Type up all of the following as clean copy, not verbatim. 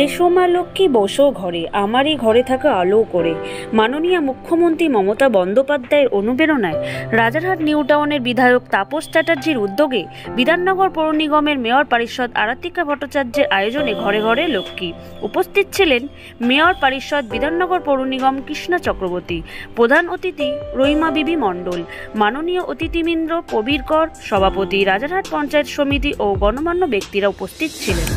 এসো মা লক্ষ্মী বসো ঘরে, আমারই ঘরে থাকা আলো করে। মাননীয় মুখ্যমন্ত্রী মমতা বন্দ্যোপাধ্যায়ের অনুপ্রেরণায় রাজারহাট নিউ টাউনের বিধায়ক তাপস চ্যাটার্জির উদ্যোগে বিধাননগর পৌর নিগমের মেয়র পারিষদ আরাতিকা ভট্টাচার্যের আয়োজনে ঘরে ঘরে লক্ষ্মী। উপস্থিত ছিলেন মেয়র পারিষদ বিধাননগর পৌর নিগম কৃষ্ণা চক্রবর্তী, প্রধান অতিথি রহিমা বিবি মণ্ডল, মাননীয় অতিথিবৃন্দ প্রবীর কর, সভাপতি রাজারহাট পঞ্চায়েত সমিতি ও গণমান্য ব্যক্তিরা উপস্থিত ছিলেন।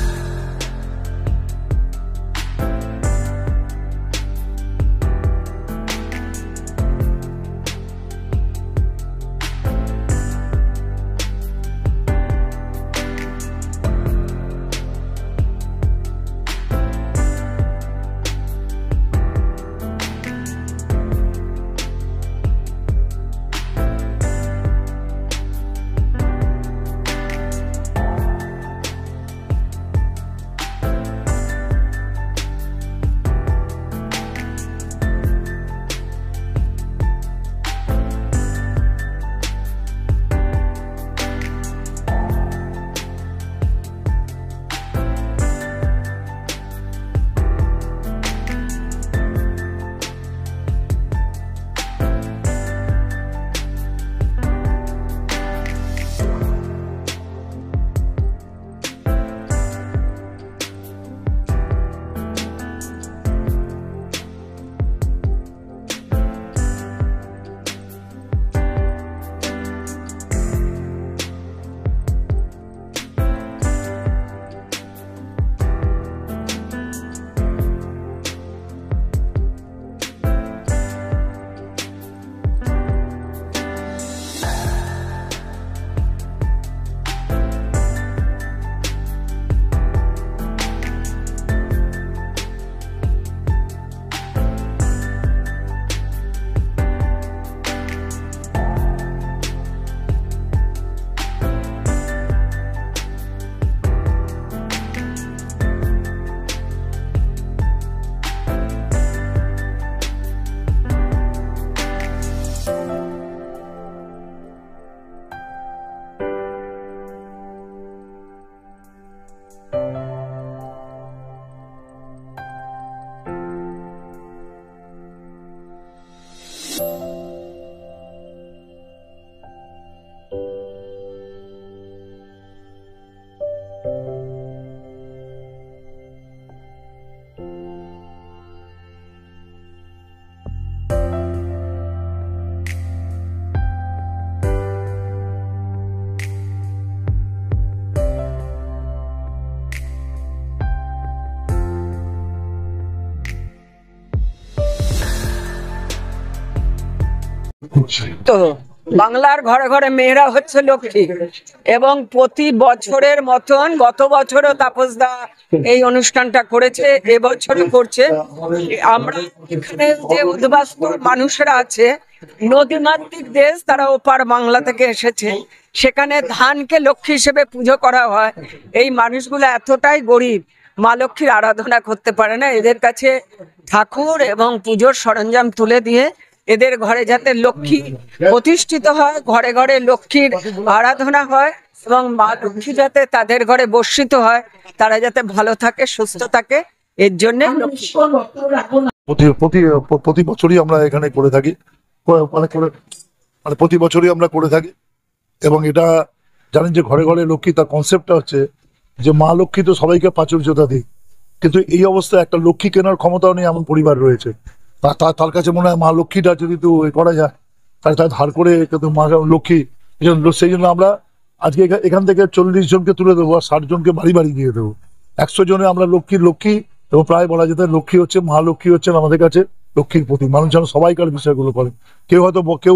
তো বাংলার ঘরে ঘরে মেয়েরা হচ্ছে লক্ষ্মী এবং প্রতি বছরের মতন গত বছরও তাপসদা এই অনুষ্ঠানটা করেছে, এবছরও করছে। আমরা এখানে যে উদ্বাস্তু মানুষরা আছে, নদীমাতৃক দেশ, তারা ওপার বাংলা থেকে এসেছে, সেখানে ধানকে লক্ষ্মী হিসেবে পুজো করা হয়। এই মানুষগুলো এতটাই গরিব, মা লক্ষ্মীর আরাধনা করতে পারে না। এদের কাছে ঠাকুর এবং পুজোর সরঞ্জাম তুলে দিয়ে এদের ঘরে যাতে লক্ষ্মী প্রতিষ্ঠিত হয়, ঘরে ঘরে লক্ষ্মীর আরাধনা হয় এবং মা লক্ষ্মী যাতে তাদের ঘরে বর্ষিত হয়, তারা যাতে ভালো থাকে, সুস্থ থাকে, এর জন্য প্রতি বছরই আমরা এখানে করে থাকি, মানে প্রতি বছরই আমরা করে থাকি। এবং এটা জানেন যে ঘরে ঘরে লক্ষ্মী, তার কনসেপ্টটা হচ্ছে যে মা লক্ষ্মী তো সবাইকে প্রাচুর্যতা দিই, কিন্তু এই অবস্থায় একটা লক্ষ্মী কেনার ক্ষমতাও নেই এমন পরিবার রয়েছে। তার কাছে মনে হয় মা লক্ষ্মীটা যদি তো করা যায়, তাই তার ধার করে কিন্তু মা লক্ষ্মী, সেই জন্য আমরা আজকে এখান থেকে 40 জনকে তুলে দেবো আর 60 জনকে বাড়ি বাড়ি দিয়ে দেবো। 100 জনে আমরা লক্ষ্মী এবং প্রায় বলা যেতে লক্ষ্মী হচ্ছে, মা লক্ষ্মী হচ্ছেন আমাদের কাছে লক্ষ্মীর প্রতীক। মানুষ যেন সবাইকার বিষয়গুলো করে, কেউ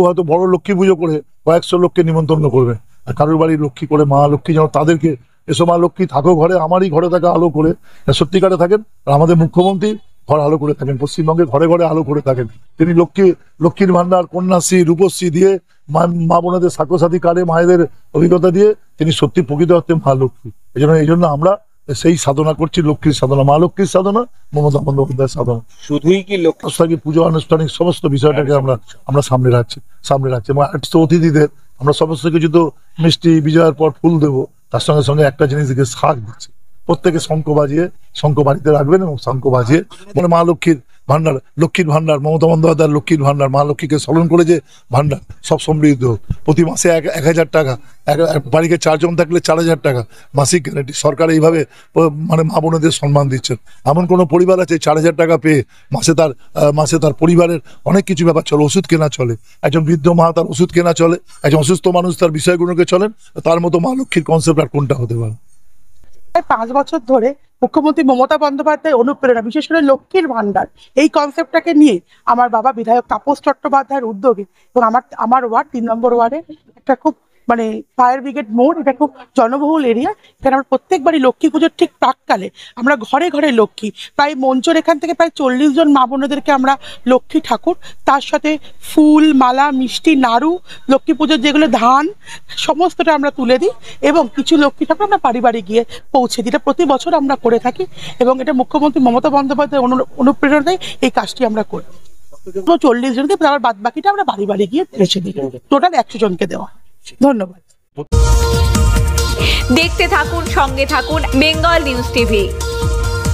হয়তো বড় লক্ষ্মী পুজো করে কয়েকশো লোককে নিমন্ত্রণ করবে, আর কারোর বাড়ি লক্ষ্মী করে মা লক্ষ্মী যেন তাদেরকে এসো মা লক্ষ্মী থাকো ঘরে, আমারই ঘরে থাকা আলো করে সত্যিকারে থাকেন। আর আমাদের মুখ্যমন্ত্রী ঘর আলো করে থাকেন, পশ্চিমবঙ্গে ঘরে ঘরে আলো করে থাকেন। তিনি লক্ষ্মীর ভান্ডার, কন্যাশ্রী, রূপশ্রী দিয়ে মা বোনদের সাথী কার্ডে মায়েদের অভিজ্ঞতা দিয়ে তিনি সত্যি প্রকৃত হচ্ছে মা লক্ষ্মী। এই জন্য আমরা সেই সাধনা করছি, লক্ষ্মীর সাধনা, মা লক্ষ্মীর সাধনা, মমতা বন্দ্যোপাধ্যায়ের সাধনা। শুধুই কি লক্ষ্মী পুজো আনুষ্ঠানিক সমস্ত বিষয়টাকে আমরা সামনে রাখছি এবং অতিথিদের আমরা সমস্ত কিছু তো মিষ্টি বিজয়ের পর ফুল দেবো, তার সঙ্গে সঙ্গে একটা জিনিস দিকে শাক দিচ্ছি। প্রত্যেকে শঙ্খ বাড়িতে রাখবেন এবং শঙ্খ বাজিয়ে মানে মা লক্ষ্মীর ভান্ডার মমতা বন্দ্যোপাধ্যায়ের লক্ষ্মীর ভান্ডার, মা লক্ষ্মীকে স্মরণ করে যে ভান্ডার সব সমৃদ্ধ, প্রতি মাসে 1,000 টাকা, বাড়িতে 4 জন থাকলে 4,000 টাকা মাসিক গ্যারান্টি। সরকার এইভাবে মানে মা বোনেদের সম্মান দিচ্ছেন। এমন কোনো পরিবার আছে 4,000 টাকা পেয়ে মাসে তার পরিবারের অনেক কিছু ব্যাপার চলে, ওষুধ কেনা চলে, একজন বৃদ্ধ মা তার ওষুধ কেনা চলে, একজন অসুস্থ মানুষ তার বিষয়গুলোকে চলেন, তার মতো মা লক্ষ্মীর কনসেপ্ট আর কোনটা হতে পারে? 5 বছর ধরে মুখ্যমন্ত্রী মমতা বন্দ্যোপাধ্যায়ের অনুপ্রেরণা, বিশেষ করে লক্ষ্মীর ভান্ডার এই কনসেপ্টটাকে নিয়ে আমার বাবা বিধায়ক তাপস চট্টোপাধ্যায়ের উদ্যোগে এবং আমার ওয়ার্ড 3 নম্বর ওয়ার্ডে একটা খুব মানে ফায়ার ব্রিগেড মোড়, এটা খুব জনবহুল এরিয়া। এখানে আমরা প্রত্যেকবারই লক্ষ্মী পুজোর ঠিক প্রাককালে আমরা ঘরে ঘরে লক্ষ্মী, প্রায় মঞ্চের এখান থেকে প্রায় 40 জন মা বোনেদেরকে আমরা লক্ষ্মী ঠাকুর, তার সাথে ফুল মালা মিষ্টি নাড়ু, লক্ষ্মী পুজোর যেগুলো ধান সমস্তটা আমরা তুলে দিই এবং কিছু লক্ষ্মী ঠাকুর আমরা বাড়ি বাড়ি গিয়ে পৌঁছে দিই। এটা প্রতি বছর আমরা করে থাকি এবং এটা মুখ্যমন্ত্রী মমতা বন্দ্যোপাধ্যায়ের অনুপ্রেরণায় এই কাজটি আমরা করি। 40 জনকে, আবার বাদ বাকিটা আমরা বাড়ি বাড়ি গিয়ে পৌঁছে দিই। টোটাল 100 জনকে দেওয়া। ধন্যবাদ। দেখতে থাকুন, সঙ্গে থাকুন বেঙ্গল নিউজ টিভি।